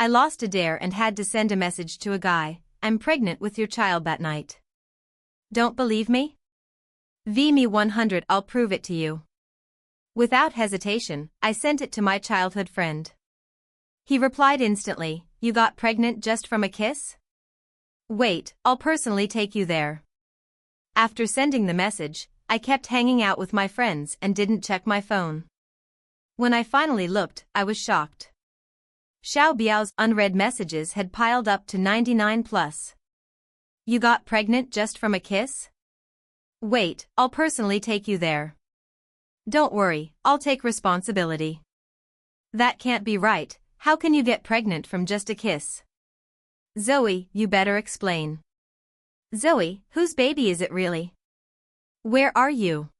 I lost a dare and had to send a message to a guy. I'm pregnant with your child that night. Don't believe me? Me 100, I'll prove it to you. Without hesitation, I sent it to my childhood friend. He replied instantly, you got pregnant just from a kiss? Wait, I'll personally take you there. After sending the message, I kept hanging out with my friends and didn't check my phone. When I finally looked, I was shocked. Xiao Biao's unread messages had piled up to 99 plus. You got pregnant just from a kiss? Wait, I'll personally take you there. Don't worry, I'll take responsibility. That can't be right, how can you get pregnant from just a kiss? Zoe, you better explain. Zoe, whose baby is it really? Where are you?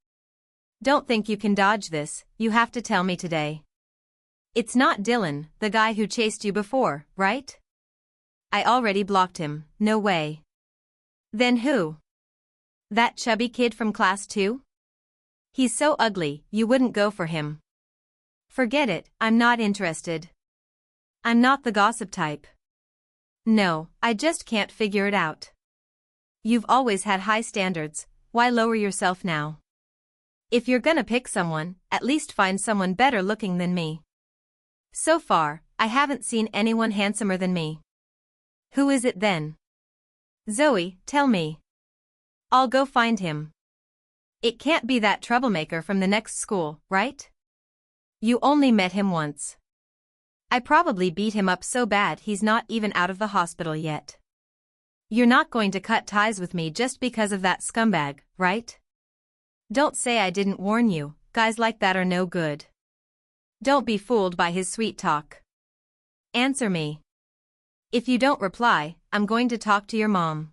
Don't think you can dodge this, you have to tell me today. It's not Dylan, the guy who chased you before, right? I already blocked him, no way. Then who? That chubby kid from class 2? He's so ugly, you wouldn't go for him. Forget it, I'm not interested. I'm not the gossip type. No, I just can't figure it out. You've always had high standards, why lower yourself now? If you're gonna pick someone, at least find someone better looking than me. So far, I haven't seen anyone handsomer than me. Who is it then? Zoe, tell me. I'll go find him. It can't be that troublemaker from the next school, right? You only met him once. I probably beat him up so bad he's not even out of the hospital yet. You're not going to cut ties with me just because of that scumbag, right? Don't say I didn't warn you, guys like that are no good. Don't be fooled by his sweet talk. Answer me. If you don't reply, I'm going to talk to your mom.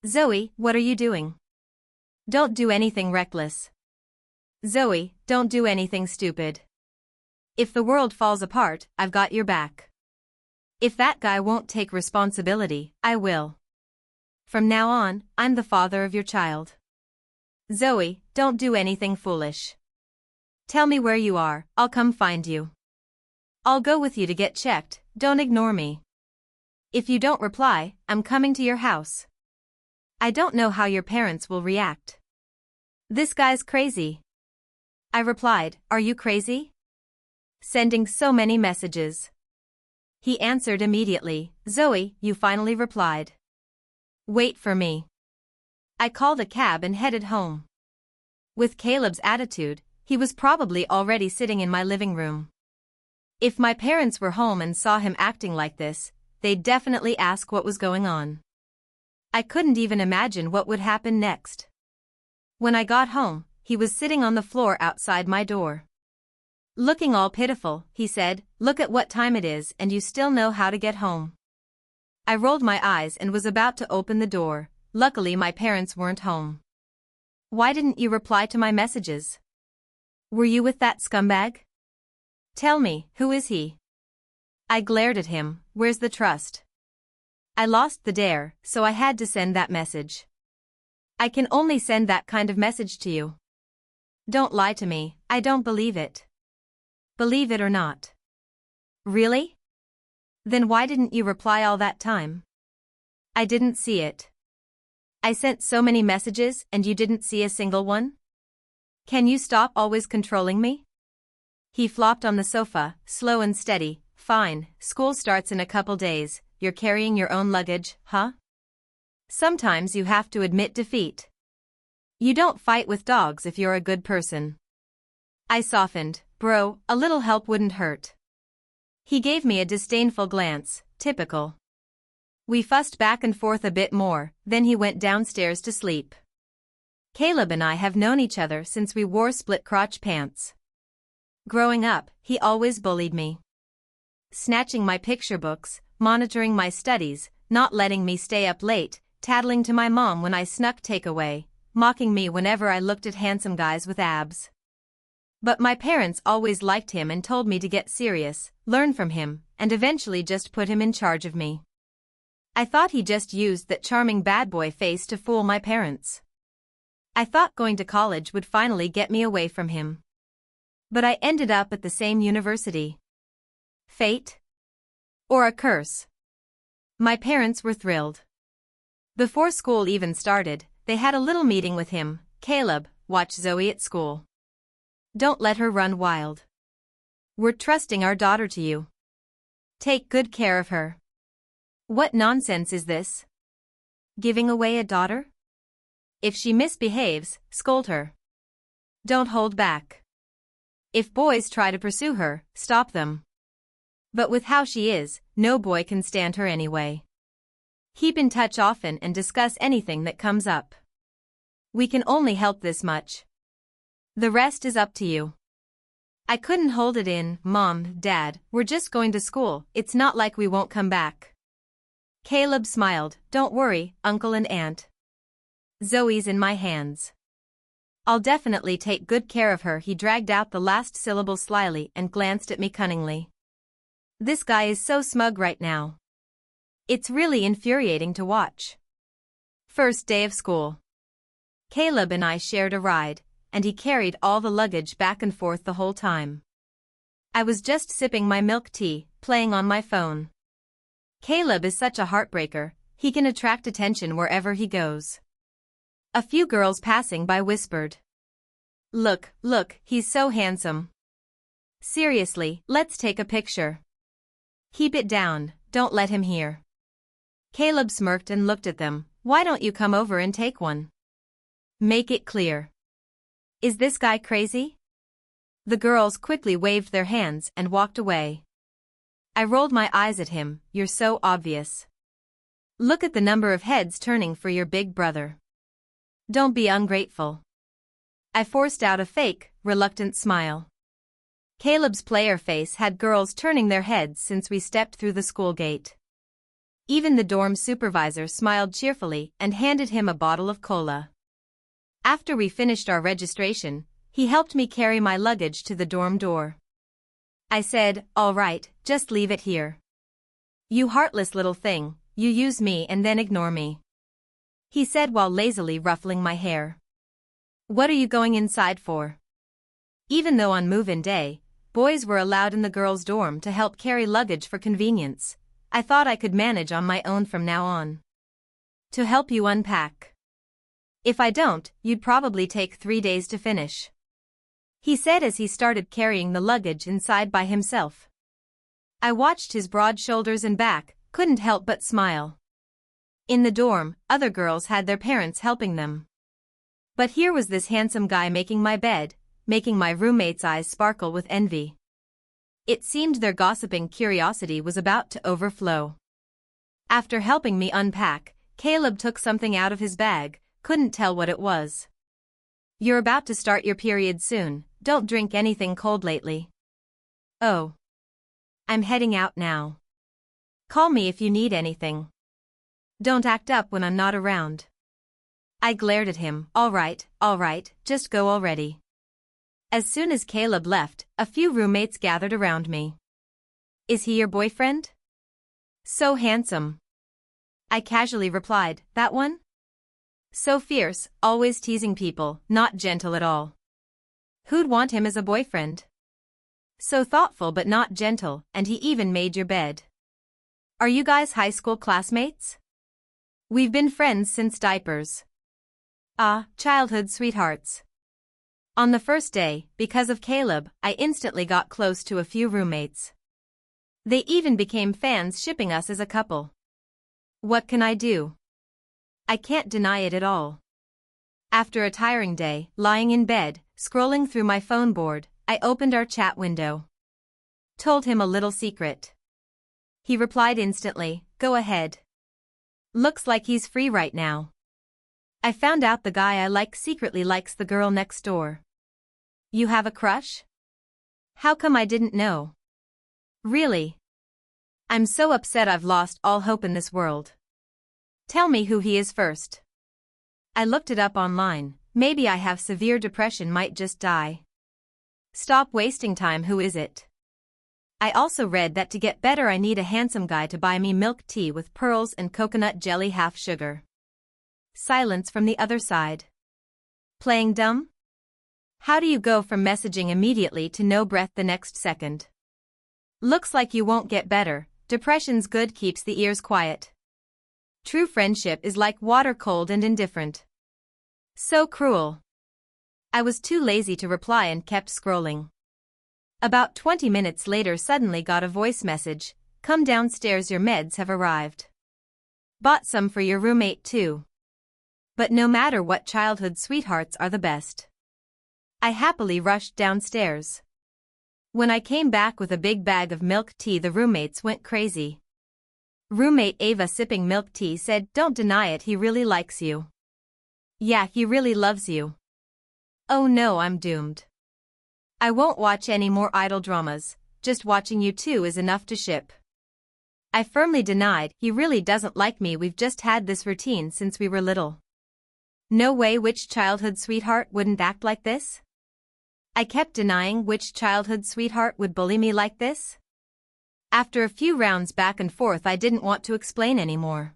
Zoe, what are you doing? Don't do anything reckless. Zoe, don't do anything stupid. If the world falls apart, I've got your back. If that guy won't take responsibility, I will. From now on, I'm the father of your child. Zoe, don't do anything foolish. Tell me where you are, I'll come find you. I'll go with you to get checked, don't ignore me. If you don't reply, I'm coming to your house. I don't know how your parents will react. This guy's crazy. I replied, are you crazy? Sending so many messages. He answered immediately, Zoe, you finally replied. Wait for me. I called a cab and headed home. With Caleb's attitude, he was probably already sitting in my living room. If my parents were home and saw him acting like this, they'd definitely ask what was going on. I couldn't even imagine what would happen next. When I got home, he was sitting on the floor outside my door. Looking all pitiful, he said, look at what time it is and you still know how to get home. I rolled my eyes and was about to open the door. Luckily my parents weren't home. Why didn't you reply to my messages? Were you with that scumbag? Tell me, who is he? I glared at him, where's the trust? I lost the dare, so I had to send that message. I can only send that kind of message to you. Don't lie to me, I don't believe it. Believe it or not. Really? Then why didn't you reply all that time? I didn't see it. I sent so many messages and you didn't see a single one? Can you stop always controlling me? He flopped on the sofa, slow and steady. Fine, school starts in a couple days, you're carrying your own luggage, huh? Sometimes you have to admit defeat. You don't fight with dogs if you're a good person. I softened, bro, a little help wouldn't hurt. He gave me a disdainful glance, typical. We fussed back and forth a bit more, then he went downstairs to sleep. Caleb and I have known each other since we wore split-crotch pants. Growing up, he always bullied me. Snatching my picture books, monitoring my studies, not letting me stay up late, tattling to my mom when I snuck takeaway, mocking me whenever I looked at handsome guys with abs. But my parents always liked him and told me to get serious, learn from him, and eventually just put him in charge of me. I thought he just used that charming bad boy face to fool my parents. I thought going to college would finally get me away from him. But I ended up at the same university. Fate? Or a curse. My parents were thrilled. Before school even started, they had a little meeting with him. Caleb, watch Zoe at school. Don't let her run wild. We're trusting our daughter to you. Take good care of her. What nonsense is this? Giving away a daughter? If she misbehaves, scold her. Don't hold back. If boys try to pursue her, stop them. But with how she is, no boy can stand her anyway. Keep in touch often and discuss anything that comes up. We can only help this much. The rest is up to you. I couldn't hold it in. Mom, Dad, we're just going to school. It's not like we won't come back. Caleb smiled. Don't worry, Uncle and Aunt. Zoe's in my hands. I'll definitely take good care of her. He dragged out the last syllable slyly and glanced at me cunningly. This guy is so smug right now. It's really infuriating to watch. First day of school. Caleb and I shared a ride, and he carried all the luggage back and forth the whole time. I was just sipping my milk tea, playing on my phone. Caleb is such a heartbreaker, he can attract attention wherever he goes. A few girls passing by whispered. Look, he's so handsome. Seriously, let's take a picture. Keep it down, don't let him hear. Caleb smirked and looked at them. Why don't you come over and take one? Make it clear. Is this guy crazy? The girls quickly waved their hands and walked away. I rolled my eyes at him. You're so obvious. Look at the number of heads turning for your big brother. Don't be ungrateful. I forced out a fake, reluctant smile. Caleb's player face had girls turning their heads since we stepped through the school gate. Even the dorm supervisor smiled cheerfully and handed him a bottle of cola. After we finished our registration, he helped me carry my luggage to the dorm door. I said, all right, just leave it here. You heartless little thing, you use me and then ignore me. He said while lazily ruffling my hair. What are you going inside for? Even though on move-in day, boys were allowed in the girls' dorm to help carry luggage for convenience, I thought I could manage on my own from now on. To help you unpack. If I don't, you'd probably take 3 days to finish. He said as he started carrying the luggage inside by himself. I watched his broad shoulders and back, couldn't help but smile. In the dorm, other girls had their parents helping them. But here was this handsome guy making my bed, making my roommates' eyes sparkle with envy. It seemed their gossiping curiosity was about to overflow. After helping me unpack, Caleb took something out of his bag, couldn't tell what it was. You're about to start your period soon, don't drink anything cold lately. Oh. I'm heading out now. Call me if you need anything. Don't act up when I'm not around. I glared at him. All right, just go already. As soon as Caleb left, a few roommates gathered around me. Is he your boyfriend? So handsome. I casually replied, that one? So fierce, always teasing people, not gentle at all. Who'd want him as a boyfriend? So thoughtful but not gentle, and he even made your bed. Are you guys high school classmates? We've been friends since diapers. Ah, childhood sweethearts. On the first day, because of Caleb, I instantly got close to a few roommates. They even became fans, shipping us as a couple. What can I do? I can't deny it at all. After a tiring day, lying in bed, scrolling through my phone board, I opened our chat window. Told him a little secret. He replied instantly, go ahead. Looks like he's free right now. I found out the guy I like secretly likes the girl next door. You have a crush? How come I didn't know? Really? I'm so upset I've lost all hope in this world. Tell me who he is first. I looked it up online, maybe I have severe depression, might just die. Stop wasting time, who is it? I also read that to get better I need a handsome guy to buy me milk tea with pearls and coconut jelly half sugar. Silence from the other side. Playing dumb? How do you go from messaging immediately to no breath the next second? Looks like you won't get better, Depression's good keeps the ears quiet. True friendship is like water, cold and indifferent. So cruel. I was too lazy to reply and kept scrolling. About 20 minutes later suddenly got a voice message, "Come downstairs, your meds have arrived. Bought some for your roommate too." But no matter what, childhood sweethearts are the best. I happily rushed downstairs. When I came back with a big bag of milk tea, the roommates went crazy. Roommate Ava, sipping milk tea, said, "Don't deny it, he really likes you. Yeah, he really loves you." Oh no, I'm doomed. I won't watch any more idol dramas, just watching you two is enough to ship. I firmly denied, "He really doesn't like me, we've just had this routine since we were little." No way, which childhood sweetheart wouldn't act like this? I kept denying, which childhood sweetheart would bully me like this? After a few rounds back and forth, I didn't want to explain anymore.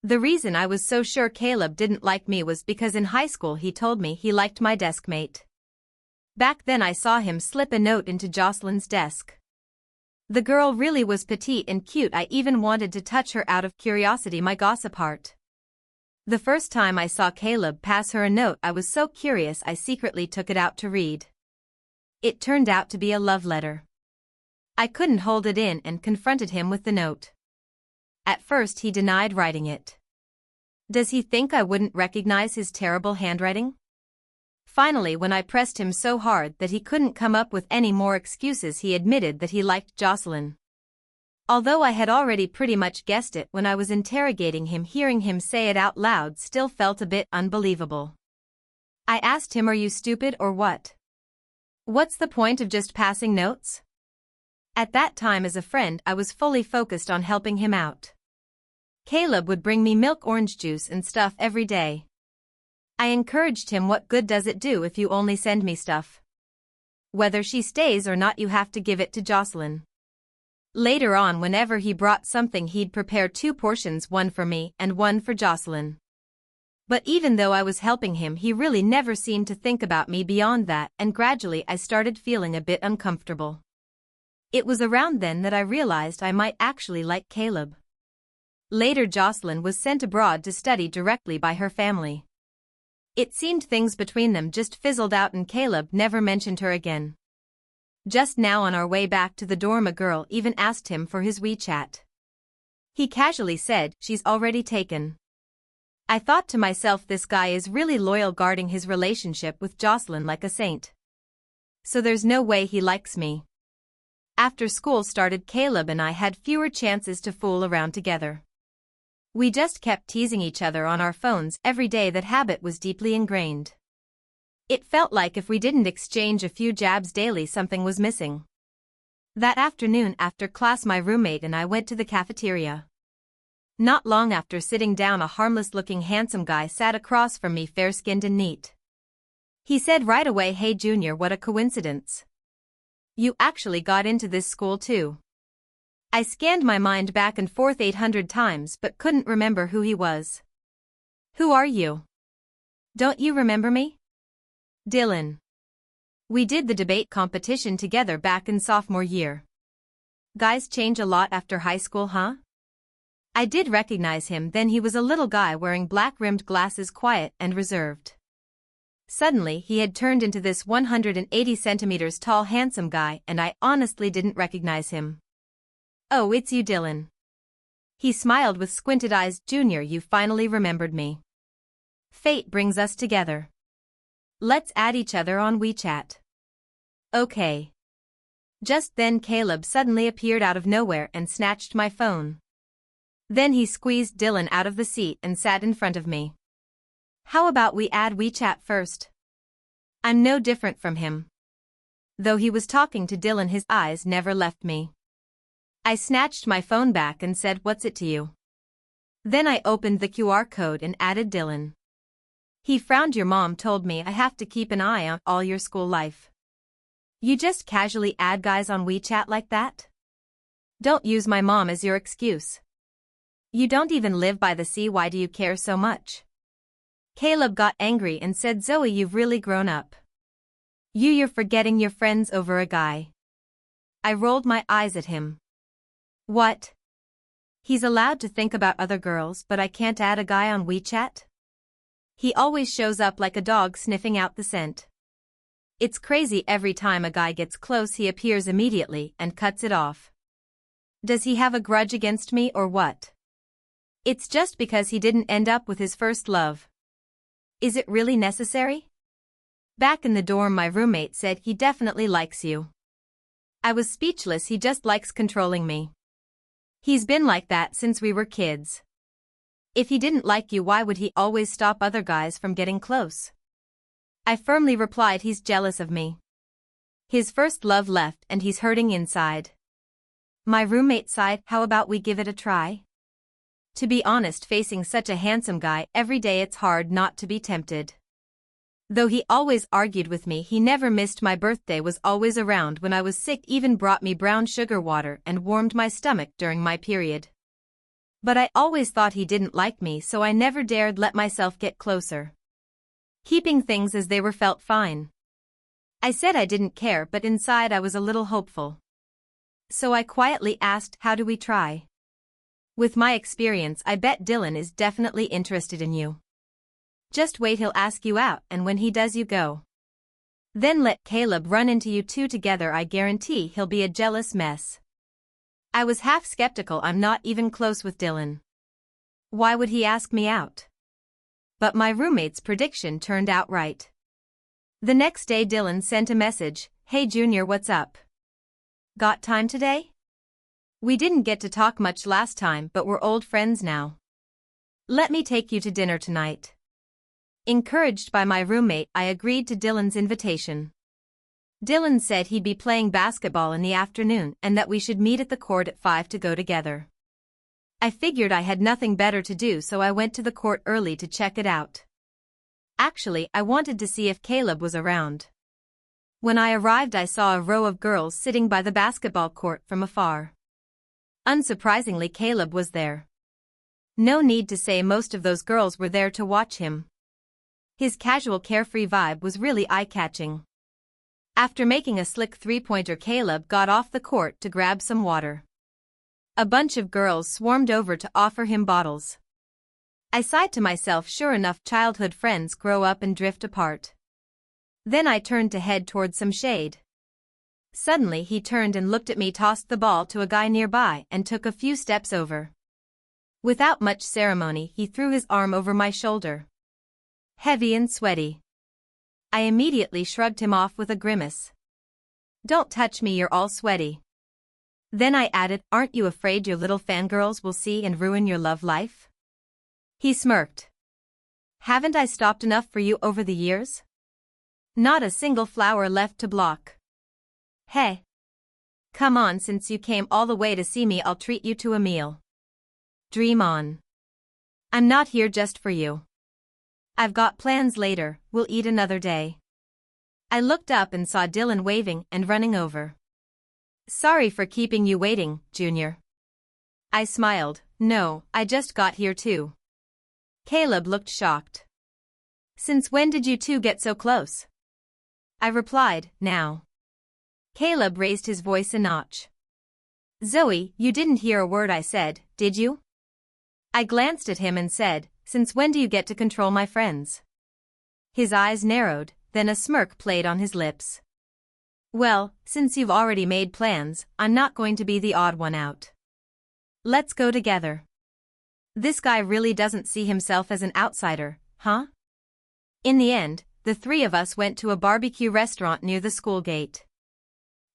The reason I was so sure Caleb didn't like me was because in high school he told me he liked my deskmate. Back then I saw him slip a note into Jocelyn's desk. The girl really was petite and cute. I even wanted to touch her out of curiosity, my gossip heart. The first time I saw Caleb pass her a note, I was so curious I secretly took it out to read. It turned out to be a love letter. I couldn't hold it in and confronted him with the note. At first he denied writing it. Does he think I wouldn't recognize his terrible handwriting? Finally, when I pressed him so hard that he couldn't come up with any more excuses, he admitted that he liked Jocelyn. Although I had already pretty much guessed it when I was interrogating him, hearing him say it out loud still felt a bit unbelievable. I asked him, "Are you stupid or what? What's the point of just passing notes?" At that time, as a friend, I was fully focused on helping him out. Caleb would bring me milk, orange juice and stuff every day. I encouraged him, "What good does it do if you only send me stuff? Whether she stays or not, you have to give it to Jocelyn." Later on, whenever he brought something, he'd prepare 2 portions, one for me and one for Jocelyn. But even though I was helping him, he really never seemed to think about me beyond that, and gradually I started feeling a bit uncomfortable. It was around then that I realized I might actually like Caleb. Later, Jocelyn was sent abroad to study directly by her family. It seemed things between them just fizzled out and Caleb never mentioned her again. Just now on our way back to the dorm, a girl even asked him for his WeChat. He casually said, "She's already taken." I thought to myself, this guy is really loyal, guarding his relationship with Jocelyn like a saint. So there's no way he likes me. After school started, Caleb and I had fewer chances to fool around together. We just kept teasing each other on our phones every day. That habit was deeply ingrained. It felt like if we didn't exchange a few jabs daily, something was missing. That afternoon after class, my roommate and I went to the cafeteria. Not long after sitting down, a harmless-looking handsome guy sat across from me, fair-skinned and neat. He said right away, "Hey Junior, what a coincidence. You actually got into this school too." I scanned my mind back and forth 800 times but couldn't remember who he was. "Who are you? Don't you remember me?" "Dylan. We did the debate competition together back in sophomore year." Guys change a lot after high school, huh? I did recognize him then. He was a little guy wearing black-rimmed glasses, quiet and reserved. Suddenly he had turned into this 180 centimeters tall handsome guy, and I honestly didn't recognize him. "Oh, it's you, Dylan." He smiled with squinted eyes. "Junior, you finally remembered me. Fate brings us together. Let's add each other on WeChat." "Okay." Just then Caleb suddenly appeared out of nowhere and snatched my phone. Then he squeezed Dylan out of the seat and sat in front of me. "How about we add WeChat first? I'm no different from him." Though he was talking to Dylan, his eyes never left me. I snatched my phone back and said, "What's it to you?" Then I opened the QR code and added Dylan. He frowned. "Your mom told me I have to keep an eye on all your school life. You just casually add guys on WeChat like that? Don't use my mom as your excuse. You don't even live by the sea, why do you care so much?" Caleb got angry and said, "Zoe, you've really grown up. You're forgetting your friends over a guy." I rolled my eyes at him. What? He's allowed to think about other girls, but I can't add a guy on WeChat? He always shows up like a dog sniffing out the scent. It's crazy, every time a guy gets close he appears immediately and cuts it off. Does he have a grudge against me or what? It's just because he didn't end up with his first love. Is it really necessary? Back in the dorm my roommate said he definitely likes you. I was speechless. He just likes controlling me. He's been like that since we were kids. If he didn't like you, why would he always stop other guys from getting close? I firmly replied he's jealous of me. His first love left and he's hurting inside. My roommate sighed. How about we give it a try? To be honest, facing such a handsome guy every day, it's hard not to be tempted. Though he always argued with me, he never missed my birthday, was always around when I was sick, even brought me brown sugar water and warmed my stomach during my period. But I always thought he didn't like me, so I never dared let myself get closer. Keeping things as they were felt fine. I said I didn't care, but inside I was a little hopeful. So I quietly asked, how do we try? With my experience, I bet Dylan is definitely interested in you. Just wait, he'll ask you out, and when he does, you go. Then let Caleb run into you two together. I guarantee he'll be a jealous mess. I was half skeptical. I'm not even close with Dylan. Why would he ask me out? But my roommate's prediction turned out right. The next day Dylan sent a message, "Hey Junior, what's up? Got time today? We didn't get to talk much last time, but we're old friends now. Let me take you to dinner tonight." Encouraged by my roommate, I agreed to Dylan's invitation. Dylan said he'd be playing basketball in the afternoon and that we should meet at the court at 5 to go together. I figured I had nothing better to do, so I went to the court early to check it out. Actually, I wanted to see if Caleb was around. When I arrived, I saw a row of girls sitting by the basketball court from afar. Unsurprisingly, Caleb was there. No need to say most of those girls were there to watch him. His casual, carefree vibe was really eye-catching. After making a slick three-pointer, Caleb got off the court to grab some water. A bunch of girls swarmed over to offer him bottles. I sighed to myself, sure enough, childhood friends grow up and drift apart. Then I turned to head towards some shade. Suddenly he turned and looked at me, tossed the ball to a guy nearby, and took a few steps over. Without much ceremony, he threw his arm over my shoulder. Heavy and sweaty. I immediately shrugged him off with a grimace. "Don't touch me, you're all sweaty." Then I added, "Aren't you afraid your little fangirls will see and ruin your love life?" He smirked. "Haven't I stopped enough for you over the years? Not a single flower left to block. Hey. Come on, since you came all the way to see me, I'll treat you to a meal. Dream on. I'm not here just for you. I've got plans later, we'll eat another day." I looked up and saw Dylan waving and running over. "Sorry for keeping you waiting, Junior." I smiled. "No, I just got here too." Caleb looked shocked. "Since when did you two get so close?" I replied, "Now." Caleb raised his voice a notch. "Zoe, you didn't hear a word I said, did you?" I glanced at him and said, "Since when do you get to control my friends?" His eyes narrowed, then a smirk played on his lips. "Well, since you've already made plans, I'm not going to be the odd one out. Let's go together." This guy really doesn't see himself as an outsider, huh? In the end, the three of us went to a barbecue restaurant near the school gate.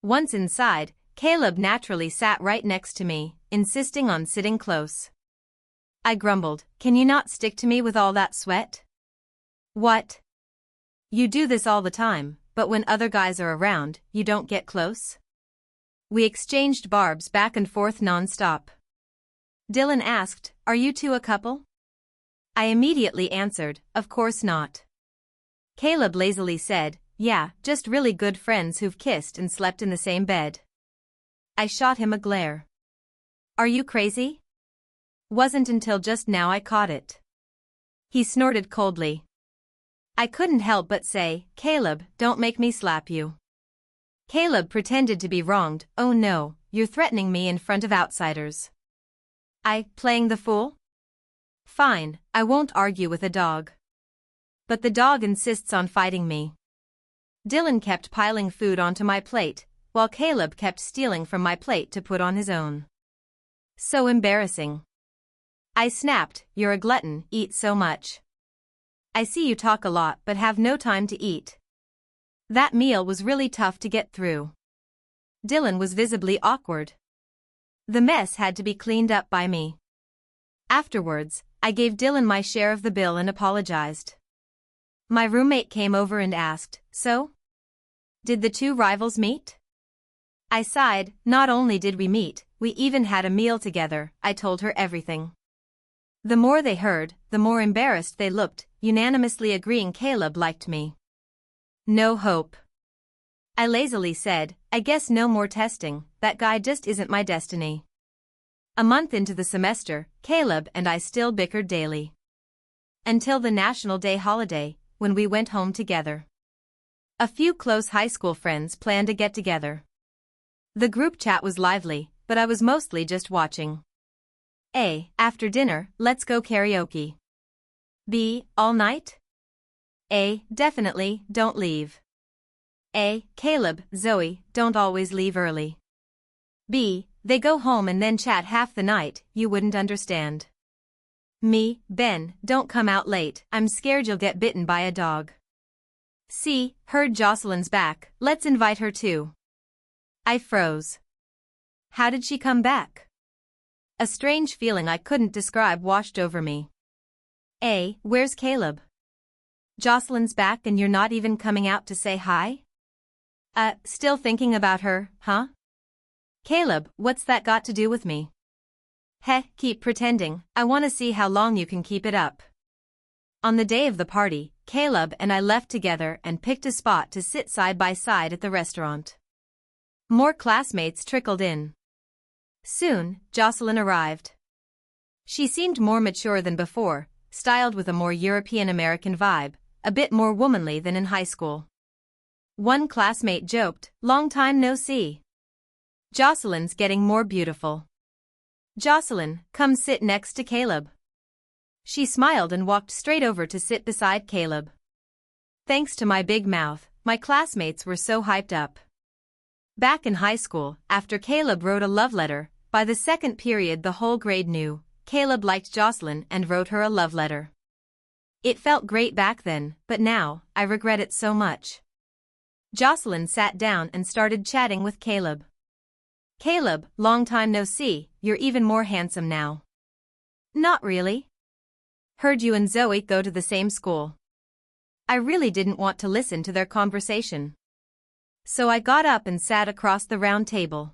Once inside, Caleb naturally sat right next to me, insisting on sitting close. I grumbled, "Can you not stick to me with all that sweat?" "What? You do this all the time, but when other guys are around, you don't get close?" We exchanged barbs back and forth non-stop. Dylan asked, "Are you two a couple?" I immediately answered, "Of course not." Caleb lazily said, "Yeah, just really good friends who've kissed and slept in the same bed." I shot him a glare. "Are you crazy?" Wasn't until just now I caught it. He snorted coldly. I couldn't help but say, "Caleb, don't make me slap you." Caleb pretended to be wronged. "Oh no, you're threatening me in front of outsiders. Playing the fool? Fine, I won't argue with a dog. But the dog insists on fighting me. Dylan kept piling food onto my plate, while Caleb kept stealing from my plate to put on his own. So embarrassing. I snapped, you're a glutton, eat so much. I see you talk a lot but have no time to eat. That meal was really tough to get through. Dylan was visibly awkward. The mess had to be cleaned up by me. Afterwards, I gave Dylan my share of the bill and apologized. My roommate came over and asked, so? Did the two rivals meet? I sighed, not only did we meet, we even had a meal together. I told her everything. The more they heard, the more embarrassed they looked, unanimously agreeing Caleb liked me. No hope. I lazily said, I guess no more testing, that guy just isn't my destiny. A month into the semester, Caleb and I still bickered daily. Until the National Day holiday, when we went home together. A few close high school friends planned a get-together. The group chat was lively, but I was mostly just watching. A. After dinner, let's go karaoke. B. All night? A. Definitely, don't leave. A. Caleb, Zoe, don't always leave early. B. They go home and then chat half the night, you wouldn't understand. Me, Ben, don't come out late, I'm scared you'll get bitten by a dog. C. Heard Jocelyn's back, let's invite her too. I froze. How did she come back? A strange feeling I couldn't describe washed over me. A. Where's Caleb? Jocelyn's back and you're not even coming out to say hi? Still thinking about her, huh? Caleb, what's that got to do with me? Keep pretending, I want to see how long you can keep it up. On the day of the party, Caleb and I left together and picked a spot to sit side by side at the restaurant. More classmates trickled in. Soon, Jocelyn arrived. She seemed more mature than before, styled with a more European-American vibe, a bit more womanly than in high school. One classmate joked, long time no see. Jocelyn's getting more beautiful. Jocelyn, come sit next to Caleb. She smiled and walked straight over to sit beside Caleb. Thanks to my big mouth, my classmates were so hyped up. Back in high school, after Caleb wrote a love letter, by the second period the whole grade knew, Caleb liked Jocelyn and wrote her a love letter. It felt great back then, but now, I regret it so much. Jocelyn sat down and started chatting with Caleb. Caleb, long time no see, you're even more handsome now. Not really. Heard you and Zoe go to the same school. I really didn't want to listen to their conversation. So I got up and sat across the round table.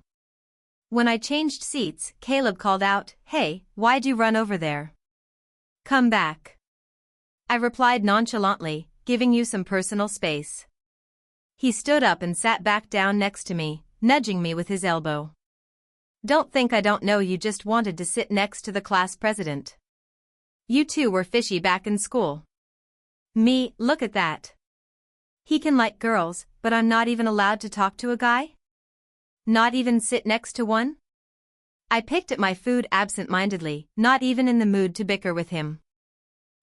When I changed seats, Caleb called out, hey, why'd you run over there? Come back. I replied nonchalantly, giving you some personal space. He stood up and sat back down next to me, nudging me with his elbow. Don't think I don't know you just wanted to sit next to the class president. You two were fishy back in school. Me, look at that. He can like girls, but I'm not even allowed to talk to a guy? Not even sit next to one? I picked at my food absent-mindedly, not even in the mood to bicker with him.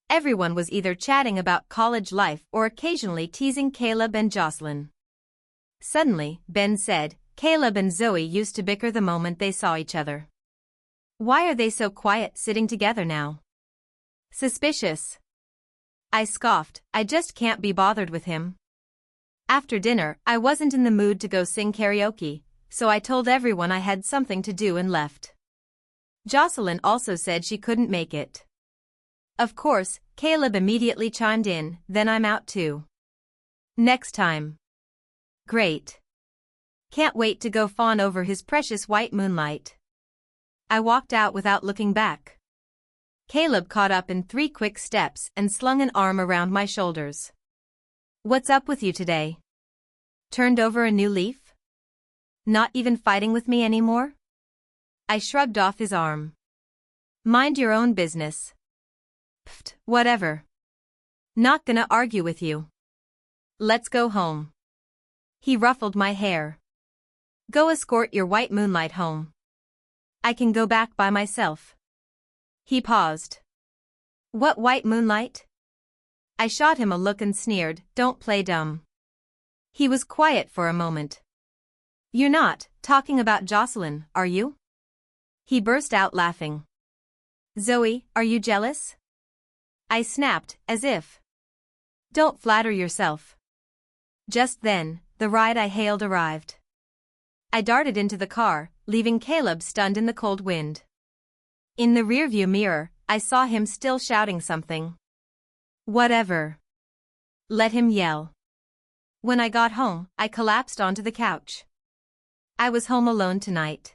Everyone was either chatting about college life or occasionally teasing Caleb and Jocelyn. Suddenly, Ben said, Caleb and Zoe used to bicker the moment they saw each other. Why are they so quiet sitting together now? Suspicious. I scoffed, I just can't be bothered with him. After dinner, I wasn't in the mood to go sing karaoke, so I told everyone I had something to do and left. Jocelyn also said she couldn't make it. Of course, Caleb immediately chimed in, then I'm out too. Next time. Great. Can't wait to go fawn over his precious white moonlight. I walked out without looking back. Caleb caught up in 3 quick steps and slung an arm around my shoulders. What's up with you today? Turned over a new leaf? Not even fighting with me anymore? I shrugged off his arm. Mind your own business. Pfft, whatever. Not gonna argue with you. Let's go home. He ruffled my hair. Go escort your white moonlight home. I can go back by myself. He paused. What white moonlight? I shot him a look and sneered, don't play dumb. He was quiet for a moment. You're not talking about Jocelyn, are you? He burst out laughing. Zoe, are you jealous? I snapped, as if. Don't flatter yourself. Just then, the ride I hailed arrived. I darted into the car, leaving Caleb stunned in the cold wind. In the rearview mirror, I saw him still shouting something. Whatever. Let him yell. When I got home, I collapsed onto the couch. I was home alone tonight.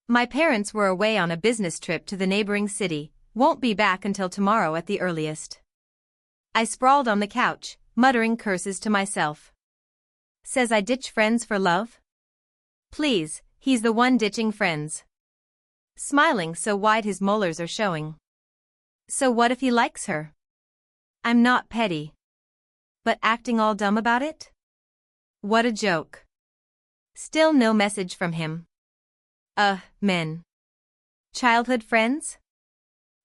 My parents were away on a business trip to the neighboring city, won't be back until tomorrow at the earliest. I sprawled on the couch, muttering curses to myself. Says I ditch friends for love? Please, he's the one ditching friends. Smiling so wide his molars are showing. So what if he likes her? I'm not petty. But acting all dumb about it? What a joke. Still no message from him. Men. Childhood friends?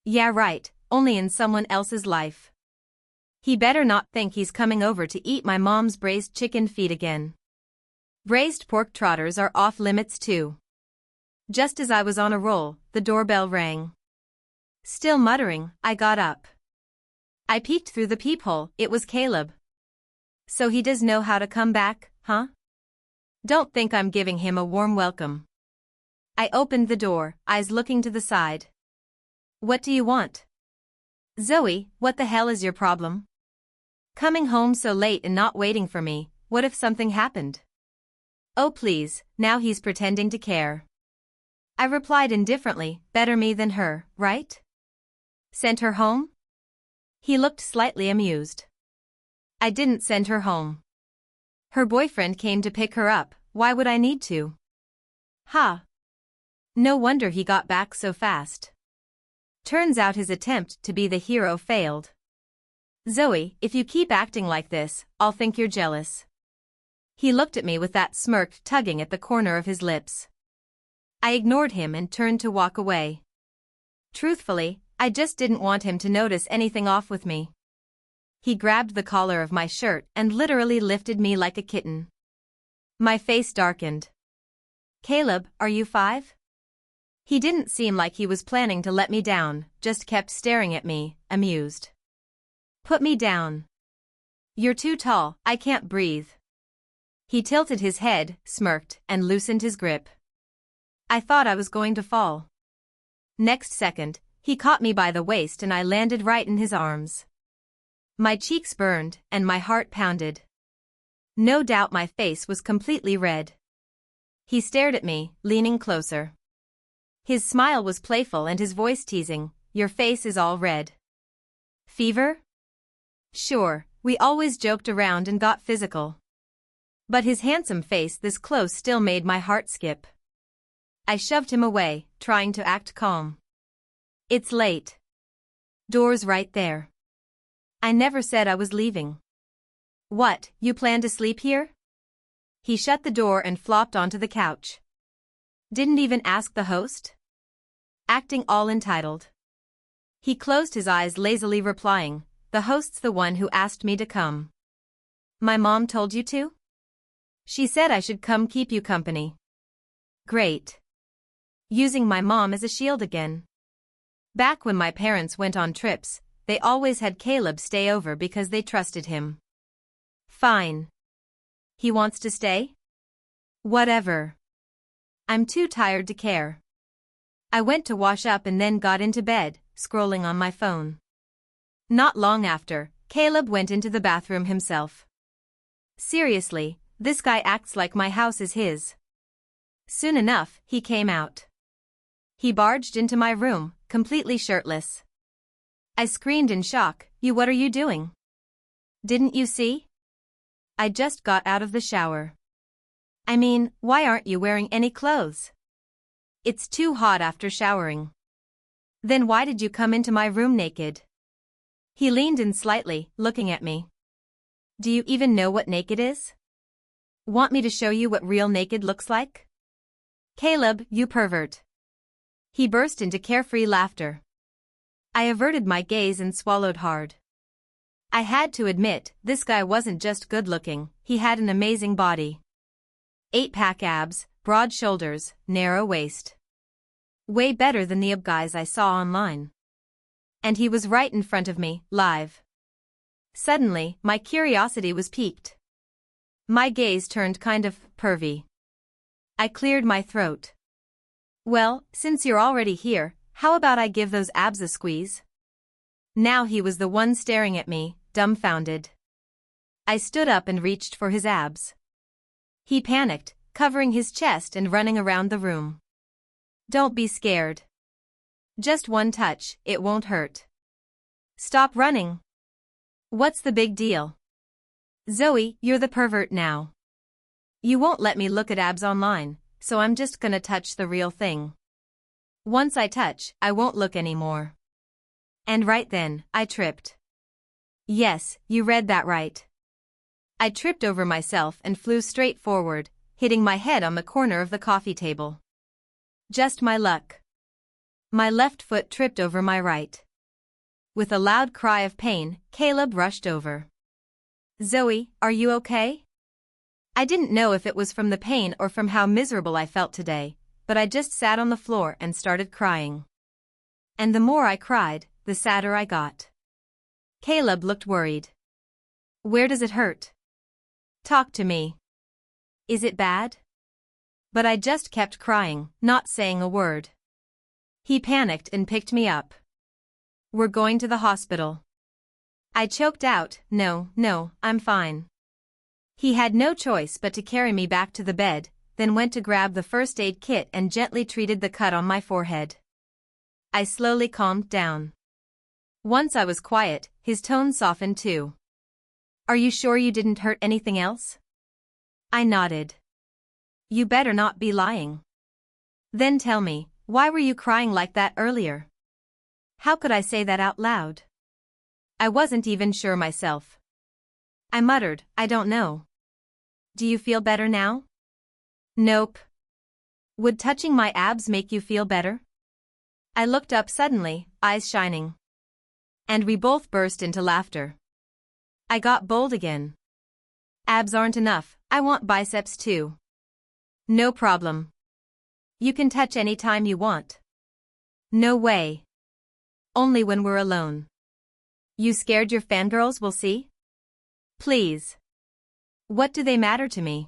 Yeah, right, only in someone else's life. He better not think he's coming over to eat my mom's braised chicken feet again. Braised pork trotters are off limits too. Just as I was on a roll, the doorbell rang. Still muttering, I got up. I peeked through the peephole, it was Caleb. So he does know how to come back, huh? Don't think I'm giving him a warm welcome. I opened the door, eyes looking to the side. What do you want? Zoe, what the hell is your problem? Coming home so late and not waiting for me, what if something happened? Oh please, now he's pretending to care. I replied indifferently, better me than her, right? Sent her home? He looked slightly amused. I didn't send her home. Her boyfriend came to pick her up, why would I need to? Ha! No wonder he got back so fast. Turns out his attempt to be the hero failed. Zoe, if you keep acting like this, I'll think you're jealous. He looked at me with that smirk tugging at the corner of his lips. I ignored him and turned to walk away. Truthfully, I just didn't want him to notice anything off with me. He grabbed the collar of my shirt and literally lifted me like a kitten. My face darkened. Caleb, are you 5? He didn't seem like he was planning to let me down, just kept staring at me, amused. Put me down. You're too tall, I can't breathe. He tilted his head, smirked, and loosened his grip. I thought I was going to fall. Next second, he caught me by the waist and I landed right in his arms. My cheeks burned, and my heart pounded. No doubt my face was completely red. He stared at me, leaning closer. His smile was playful and his voice teasing, your face is all red. Fever? Sure, we always joked around and got physical. But his handsome face this close still made my heart skip. I shoved him away, trying to act calm. It's late. Door's right there. I never said I was leaving. What, you plan to sleep here? He shut the door and flopped onto the couch. Didn't even ask the host? Acting all entitled. He closed his eyes lazily replying, the host's the one who asked me to come. My mom told you to? She said I should come keep you company. Great. Using my mom as a shield again. Back when my parents went on trips, they always had Caleb stay over because they trusted him. Fine. He wants to stay? Whatever. I'm too tired to care. I went to wash up and then got into bed, scrolling on my phone. Not long after, Caleb went into the bathroom himself. Seriously, this guy acts like my house is his. Soon enough, he came out. He barged into my room, completely shirtless. I screamed in shock, what are you doing? Didn't you see? I just got out of the shower. I mean, why aren't you wearing any clothes? It's too hot after showering. Then why did you come into my room naked? He leaned in slightly, looking at me. Do you even know what naked is? Want me to show you what real naked looks like? Caleb, you pervert. He burst into carefree laughter. I averted my gaze and swallowed hard. I had to admit, this guy wasn't just good-looking, he had an amazing body. 8-pack abs, broad shoulders, narrow waist. Way better than the guys I saw online. And he was right in front of me, live. Suddenly, my curiosity was piqued. My gaze turned kind of pervy. I cleared my throat. Well, since you're already here, how about I give those abs a squeeze? Now he was the one staring at me, dumbfounded. I stood up and reached for his abs. He panicked, covering his chest and running around the room. Don't be scared. Just one touch, it won't hurt. Stop running. What's the big deal? Zoe, you're the pervert now. You won't let me look at abs online, so I'm just gonna touch the real thing. Once I touch, I won't look anymore. And right then, I tripped. Yes, you read that right. I tripped over myself and flew straight forward, hitting my head on the corner of the coffee table. Just my luck. My left foot tripped over my right. With a loud cry of pain, Caleb rushed over. Zoe, are you okay? I didn't know if it was from the pain or from how miserable I felt today, but I just sat on the floor and started crying. And the more I cried, the sadder I got. Caleb looked worried. Where does it hurt? Talk to me. Is it bad? But I just kept crying, not saying a word. He panicked and picked me up. We're going to the hospital. I choked out, no, I'm fine. He had no choice but to carry me back to the bed, then went to grab the first aid kit and gently treated the cut on my forehead. I slowly calmed down. Once I was quiet, his tone softened too. Are you sure you didn't hurt anything else? I nodded. You better not be lying. Then tell me, why were you crying like that earlier? How could I say that out loud? I wasn't even sure myself. I muttered, I don't know. Do you feel better now? Nope. Would touching my abs make you feel better? I looked up suddenly, eyes shining. And we both burst into laughter. I got bold again. Abs aren't enough, I want biceps too. No problem. You can touch any time you want. No way. Only when we're alone. You scared your fangirls will see? Please. What do they matter to me?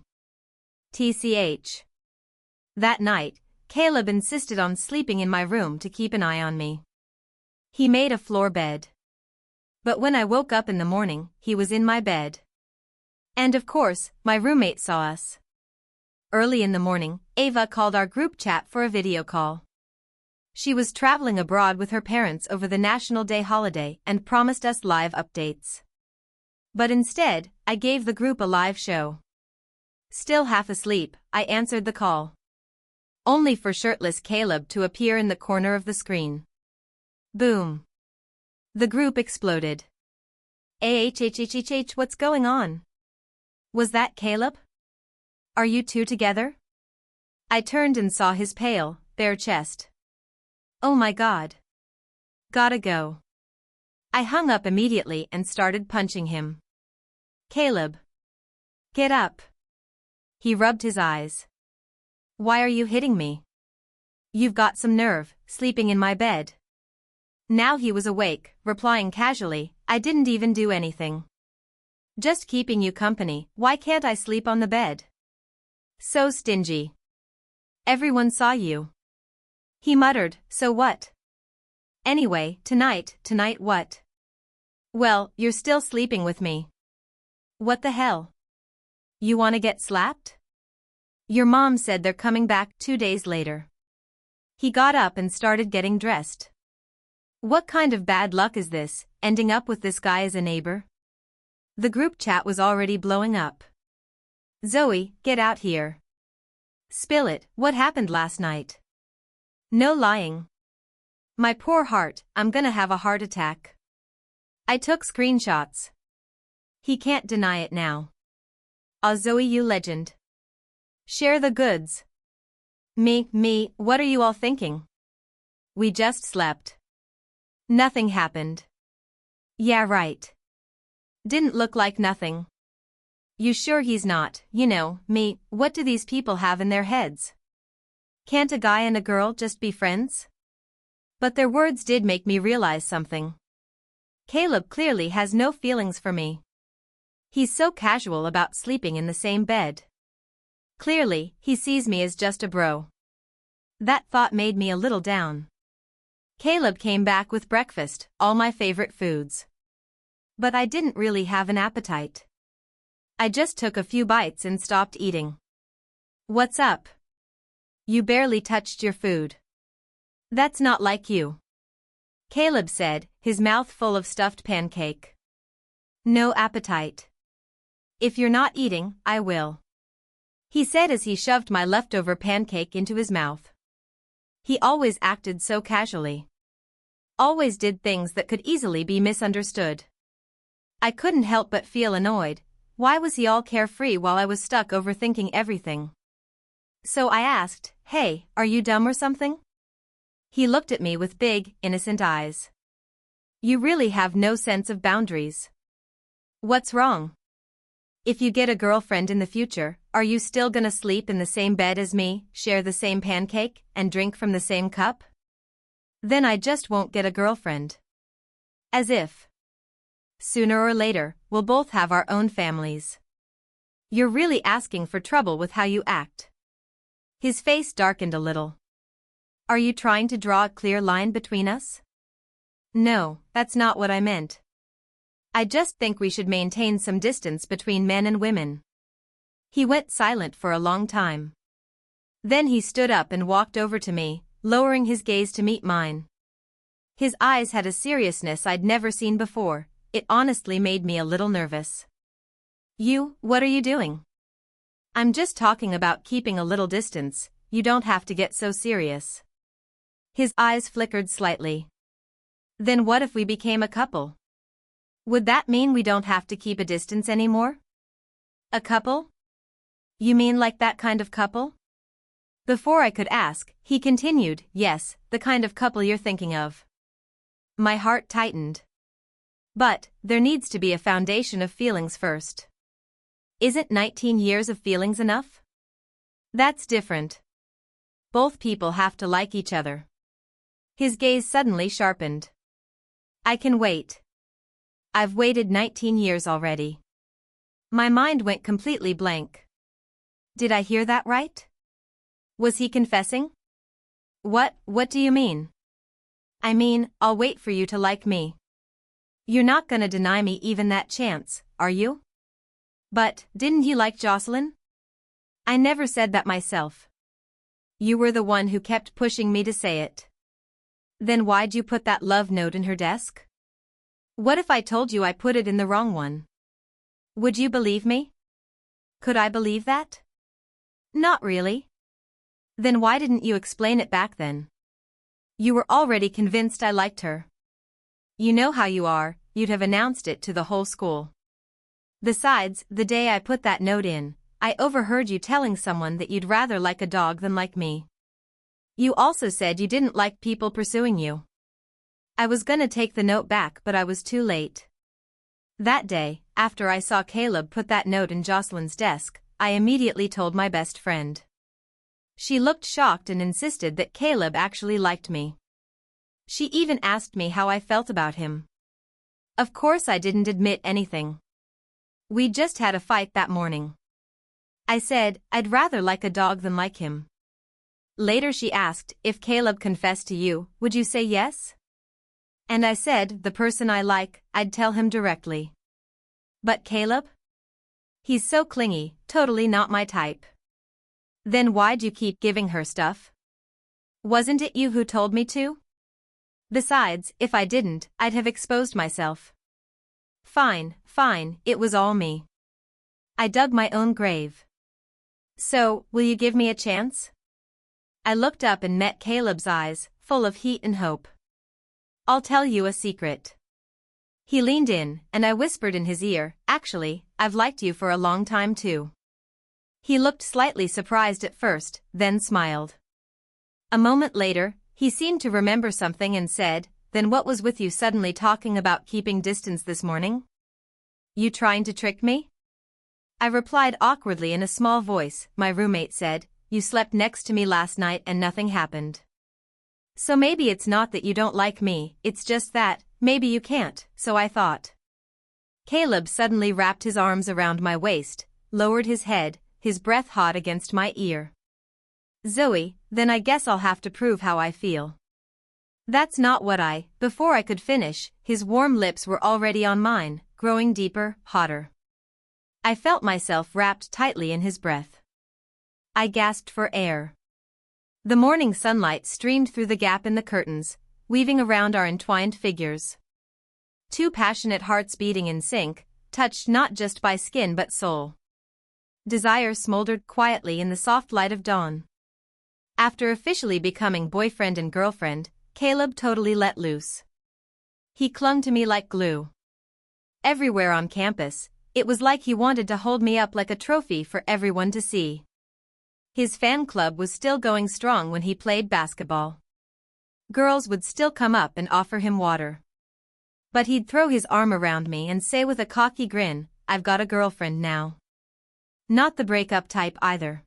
TCH. That night, Caleb insisted on sleeping in my room to keep an eye on me. He made a floor bed. But when I woke up in the morning, he was in my bed. And of course, my roommate saw us. Early in the morning, Ava called our group chat for a video call. She was traveling abroad with her parents over the National Day holiday and promised us live updates. But instead, I gave the group a live show. Still half asleep, I answered the call. Only for shirtless Caleb to appear in the corner of the screen. Boom. The group exploded. What's going on? Was that Caleb? Are you two together? I turned and saw his pale, bare chest. Oh my God. Gotta go. I hung up immediately and started punching him. Caleb. Get up. He rubbed his eyes. Why are you hitting me? You've got some nerve, sleeping in my bed. Now he was awake, replying casually, I didn't even do anything. Just keeping you company, why can't I sleep on the bed? So stingy. Everyone saw you. He muttered, so what? Anyway, tonight what? Well, you're still sleeping with me. What the hell? You wanna get slapped? Your mom said they're coming back 2 days later. He got up and started getting dressed. What kind of bad luck is this, ending up with this guy as a neighbor? The group chat was already blowing up. Zoe, get out here. Spill it, what happened last night? No lying. My poor heart, I'm gonna have a heart attack. I took screenshots. He can't deny it now. A Zoe, you legend. Share the goods. Me, what are you all thinking? We just slept. Nothing happened. Yeah, right. Didn't look like nothing. You sure he's not, me, what do these people have in their heads? Can't a guy and a girl just be friends? But their words did make me realize something. Caleb clearly has no feelings for me. He's so casual about sleeping in the same bed. Clearly, he sees me as just a bro. That thought made me a little down. Caleb came back with breakfast, all my favorite foods. But I didn't really have an appetite. I just took a few bites and stopped eating. What's up? You barely touched your food. That's not like you. Caleb said, his mouth full of stuffed pancake. No appetite. If you're not eating, I will. He said as he shoved my leftover pancake into his mouth. He always acted so casually. Always did things that could easily be misunderstood. I couldn't help but feel annoyed. Why was he all carefree while I was stuck overthinking everything? So I asked, hey, are you dumb or something? He looked at me with big, innocent eyes. You really have no sense of boundaries. What's wrong? If you get a girlfriend in the future, are you still gonna sleep in the same bed as me, share the same pancake, and drink from the same cup? Then I just won't get a girlfriend. As if. Sooner or later, we'll both have our own families. You're really asking for trouble with how you act. His face darkened a little. Are you trying to draw a clear line between us? No, that's not what I meant. I just think we should maintain some distance between men and women. He went silent for a long time. Then he stood up and walked over to me, lowering his gaze to meet mine. His eyes had a seriousness I'd never seen before. It honestly made me a little nervous. What are you doing? I'm just talking about keeping a little distance, you don't have to get so serious. His eyes flickered slightly. Then what if we became a couple? Would that mean we don't have to keep a distance anymore? A couple? You mean like that kind of couple? Before I could ask, he continued, yes, the kind of couple you're thinking of. My heart tightened. But, there needs to be a foundation of feelings first. Isn't 19 years of feelings enough? That's different. Both people have to like each other. His gaze suddenly sharpened. I can wait. I've waited 19 years already. My mind went completely blank. Did I hear that right? Was he confessing? What do you mean? I mean, I'll wait for you to like me. You're not gonna deny me even that chance, are you? But, didn't you like Jocelyn? I never said that myself. You were the one who kept pushing me to say it. Then why'd you put that love note in her desk? What if I told you I put it in the wrong one? Would you believe me? Could I believe that? Not really. Then why didn't you explain it back then? You were already convinced I liked her. You know how you are, you'd have announced it to the whole school. Besides, the day I put that note in, I overheard you telling someone that you'd rather like a dog than like me. You also said you didn't like people pursuing you. I was gonna take the note back but I was too late. That day, after I saw Caleb put that note in Jocelyn's desk, I immediately told my best friend. She looked shocked and insisted that Caleb actually liked me. She even asked me how I felt about him. Of course I didn't admit anything. We just had a fight that morning. I said, I'd rather like a dog than like him. Later she asked, if Caleb confessed to you, would you say yes? And I said, the person I like, I'd tell him directly. But Caleb? He's so clingy, totally not my type. Then why'd you keep giving her stuff? Wasn't it you who told me to? Besides, if I didn't, I'd have exposed myself. Fine, it was all me. I dug my own grave. So, will you give me a chance? I looked up and met Caleb's eyes, full of heat and hope. I'll tell you a secret. He leaned in, and I whispered in his ear, "Actually, I've liked you for a long time too." He looked slightly surprised at first, then smiled. A moment later, he seemed to remember something and said, "Then what was with you suddenly talking about keeping distance this morning? You trying to trick me?" I replied awkwardly in a small voice. "My roommate said, you slept next to me last night and nothing happened. So maybe it's not that you don't like me, it's just that, maybe you can't, so I thought." Caleb suddenly wrapped his arms around my waist, lowered his head, his breath hot against my ear. "Zoe, then I guess I'll have to prove how I feel." That's not what Before I could finish, his warm lips were already on mine, growing deeper, hotter. I felt myself wrapped tightly in his breath. I gasped for air. The morning sunlight streamed through the gap in the curtains, weaving around our entwined figures. Two passionate hearts beating in sync, touched not just by skin but soul. Desire smoldered quietly in the soft light of dawn. After officially becoming boyfriend and girlfriend, Caleb totally let loose. He clung to me like glue. Everywhere on campus, it was like he wanted to hold me up like a trophy for everyone to see. His fan club was still going strong when he played basketball. Girls would still come up and offer him water. But he'd throw his arm around me and say with a cocky grin, "I've got a girlfriend now." Not the breakup type either.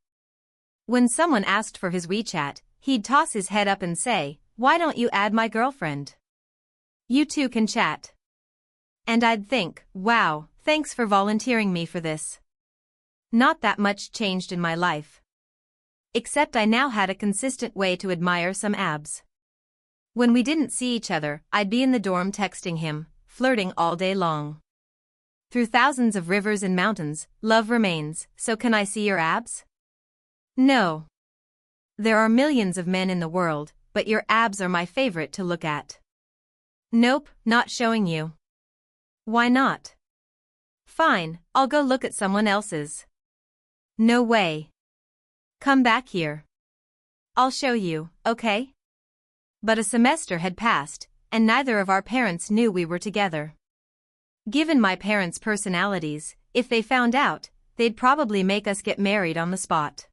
When someone asked for his WeChat, he'd toss his head up and say, "Why don't you add my girlfriend? You two can chat." And I'd think, wow, thanks for volunteering me for this. Not that much changed in my life. Except I now had a consistent way to admire some abs. When we didn't see each other, I'd be in the dorm texting him, flirting all day long. Through thousands of rivers and mountains, love remains, so can I see your abs? No. There are millions of men in the world, but your abs are my favorite to look at. Nope, not showing you. Why not? Fine, I'll go look at someone else's. No way. Come back here. I'll show you, okay? But a semester had passed, and neither of our parents knew we were together. Given my parents' personalities, if they found out, they'd probably make us get married on the spot.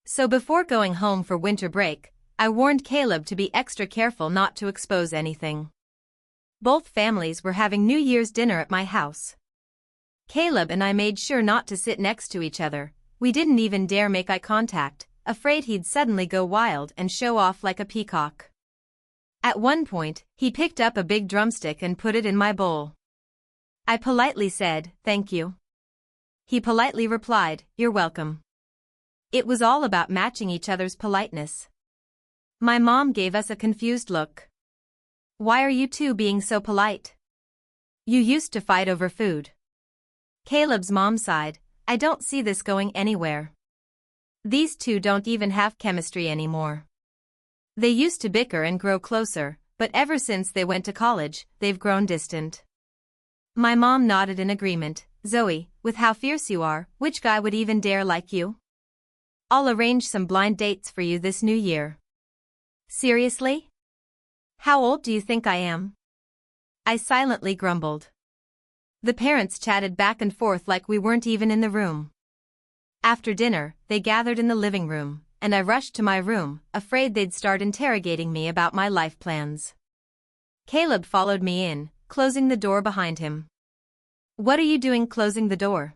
So before going home for winter break, I warned Caleb to be extra careful not to expose anything. Both families were having New Year's dinner at my house. Caleb and I made sure not to sit next to each other. We didn't even dare make eye contact, afraid he'd suddenly go wild and show off like a peacock. At one point, he picked up a big drumstick and put it in my bowl. I politely said, "Thank you." He politely replied, "You're welcome." It was all about matching each other's politeness. My mom gave us a confused look. "Why are you two being so polite? You used to fight over food." Caleb's mom sighed, "I don't see this going anywhere. These two don't even have chemistry anymore. They used to bicker and grow closer, but ever since they went to college, they've grown distant." My mom nodded in agreement. "Zoe, with how fierce you are, which guy would even dare like you? I'll arrange some blind dates for you this new year." Seriously? How old do you think I am? I silently grumbled. The parents chatted back and forth like we weren't even in the room. After dinner, they gathered in the living room, and I rushed to my room, afraid they'd start interrogating me about my life plans. Caleb followed me in, closing the door behind him. "What are you doing closing the door?"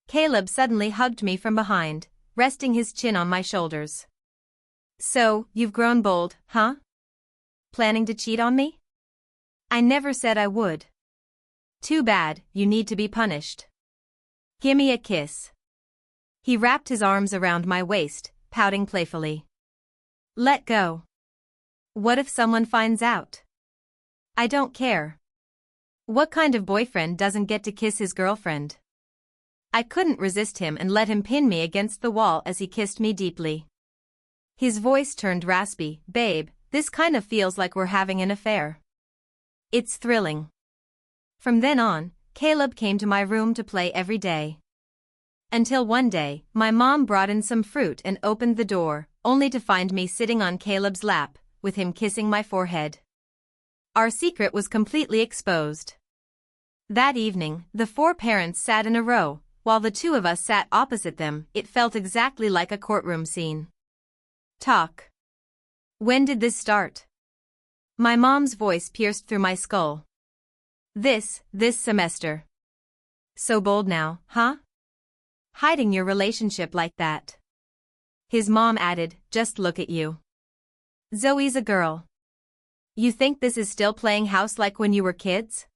Caleb suddenly hugged me from behind, resting his chin on my shoulders. "So, you've grown bold, huh? Planning to cheat on me?" "I never said I would." "Too bad, you need to be punished. Gimme a kiss." He wrapped his arms around my waist, pouting playfully. "Let go. What if someone finds out?" "I don't care. What kind of boyfriend doesn't get to kiss his girlfriend?" I couldn't resist him and let him pin me against the wall as he kissed me deeply. His voice turned raspy. "Babe, this kind of feels like we're having an affair." "It's thrilling." From then on, Caleb came to my room to play every day. Until one day, my mom brought in some fruit and opened the door, only to find me sitting on Caleb's lap, with him kissing my forehead. Our secret was completely exposed. That evening, the four parents sat in a row, while the two of us sat opposite them. It felt exactly like a courtroom scene. Talk. When did this start? My mom's voice pierced through my skull. This semester. So bold now, huh? Hiding your relationship like that. His mom added, just look at you. Zoe's a girl. You think this is still playing house like when you were kids?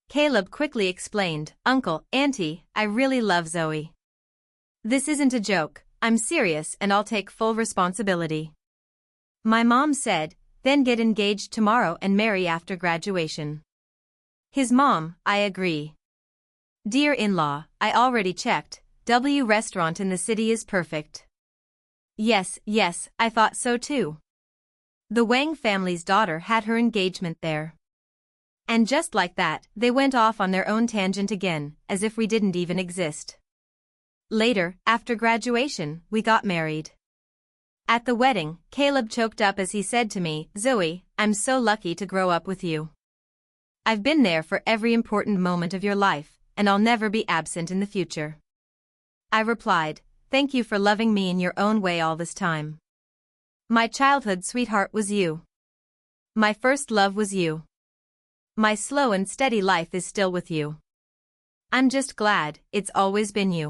Caleb quickly explained, Uncle, Auntie, I really love Zoe. This isn't a joke, I'm serious and I'll take full responsibility. My mom said, then get engaged tomorrow and marry after graduation. His mom, I agree. Dear in-law, I already checked, W restaurant in the city is perfect. Yes, I thought so too. The Wang family's daughter had her engagement there. And just like that, they went off on their own tangent again, as if we didn't even exist. Later, after graduation, we got married. At the wedding, Caleb choked up as he said to me, Zoe, I'm so lucky to grow up with you. I've been there for every important moment of your life, and I'll never be absent in the future. I replied, thank you for loving me in your own way all this time. My childhood sweetheart was you. My first love was you. My slow and steady life is still with you. I'm just glad it's always been you.